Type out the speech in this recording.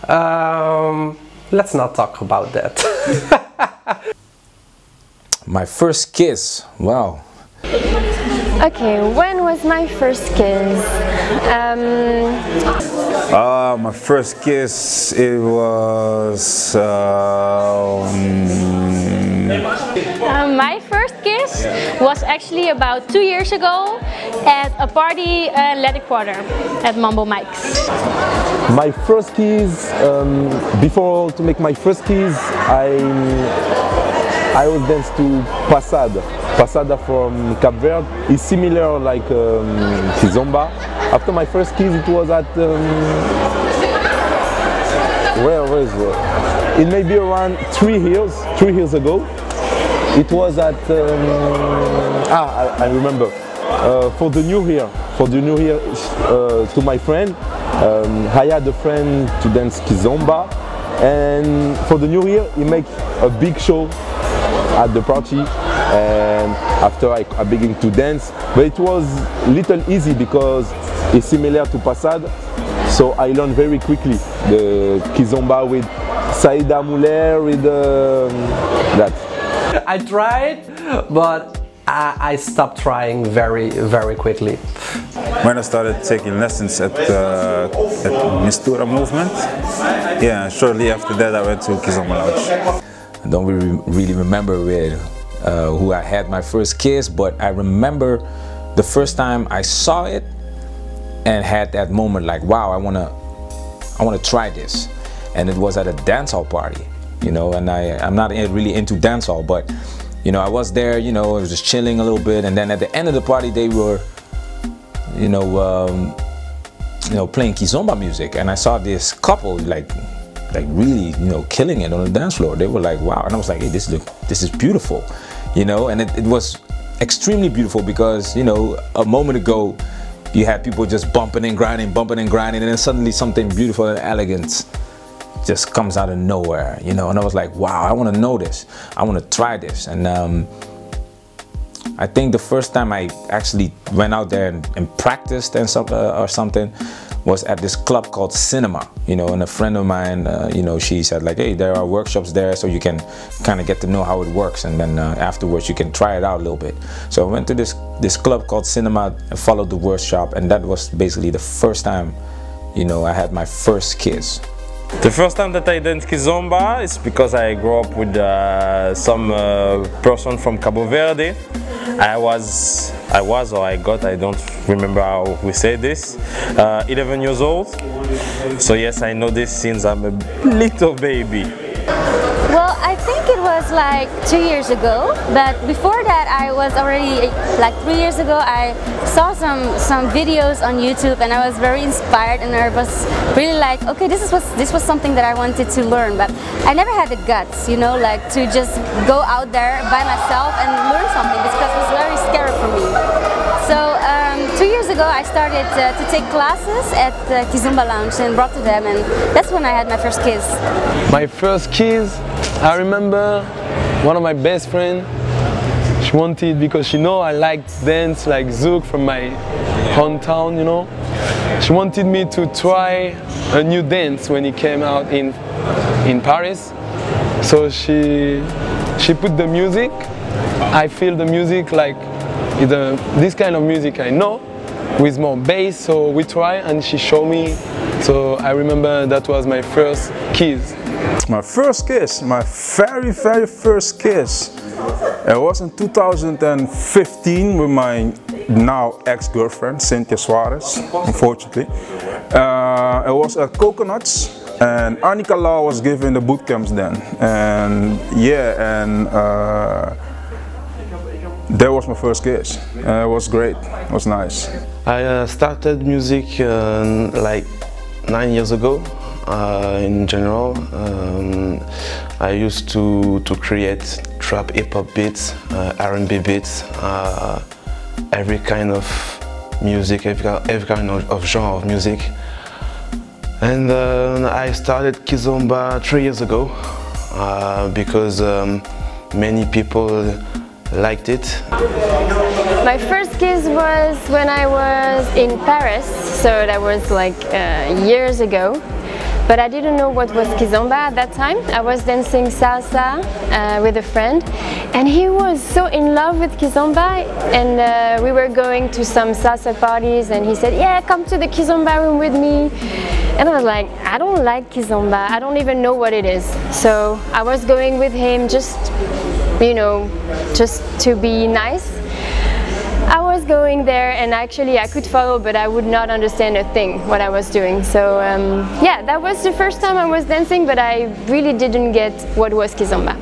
Let's not talk about that. My first kiss, wow. Okay, when was my first kiss? My first kiss, it was... My first kiss was actually about 2 years ago at a party at Let It Quarter at Mambo Mike's. My first kiss, before to make my first kiss, I was dance to Passada. Passada from Cape Verde is similar like Kizomba. After my first kiss, it was at where is it? It may be around 3 years ago. It was at I remember for the new year. To my friend, I had a friend to dance Kizomba, and for the new year he make a big show at the party, and after I began to dance, but it was little easy because it's similar to Passade, so I learned very quickly the Kizomba with Saïda Mouler, with that. I tried, but I stopped trying very quickly. When I started taking lessons at Mistura movement, yeah, shortly after that I went to Kizoma Lounge. I don't really remember who I had my first kiss, but I remember the first time I saw it and had that moment like, wow, I wanna try this. And it was at a dancehall party, you know, and I'm not really into dancehall, but you know, I was there, you know, I was just chilling a little bit, and then at the end of the party they were, you know, playing Kizomba music, and I saw this couple like really, you know, killing it on the dance floor. They were like, wow, and I was like, hey, this is beautiful, you know, and it was extremely beautiful because, you know, a moment ago you had people just bumping and grinding, and then suddenly something beautiful and elegant just comes out of nowhere, you know, and I was like, wow, I want to know this, I want to try this. And I think the first time I actually went out there and practiced and something was at this club called Cinema, you know, and a friend of mine, you know, she said like, hey, there are workshops there so you can kind of get to know how it works, and then afterwards you can try it out a little bit. So I went to this club called Cinema and followed the workshop, and that was basically the first time, you know, I had my first kiss. The first time that I danced Kizomba is because I grew up with some person from Cabo Verde. I don't remember how we say this, 11 years old. So yes, I know this since I'm a little baby. Well, I think it was like 2 years ago, but before that I was already, like 3 years ago, I saw some videos on YouTube and I was very inspired, and I was really like, okay, this was something that I wanted to learn, but I never had the guts, you know, like to just go out there by myself and learn something, because it was very scary for me. So 2 years ago I started to take classes at the Kizomba Lounge in Rotterdam, and that's when I had my first kiss. My first kiss, I remember one of my best friends, she wanted, because she know I liked dance like Zouk from my hometown, you know. She wanted me to try a new dance when he came out in Paris. So she put the music. I feel the music like this kind of music I know, with more bass, so we try, and she showed me. So I remember that was my first kiss. My first kiss, my very first kiss, it was in 2015 with my now ex-girlfriend, Cynthia Suarez, unfortunately. It was at Coconuts, and Annika Lau was giving the boot camps then. And yeah, and that was my first kiss. It was great, it was nice. I started music like 9 years ago. In general, I used to create trap, hip-hop beats, R&B beats, every kind of music, every kind of genre of music. And I started Kizomba 3 years ago because many people liked it. My first kiss was when I was in Paris, so that was like years ago. but I didn't know what was Kizomba at that time. I was dancing salsa with a friend, and he was so in love with Kizomba, and we were going to some salsa parties, and he said, yeah, come to the Kizomba room with me. And I was like, I don't like Kizomba, I don't even know what it is. So I was going with him just, you know, just to be nice. I was going there, and actually I could follow, but I would not understand a thing what I was doing. So yeah, that was the first time I was dancing, but I really didn't get what was Kizomba.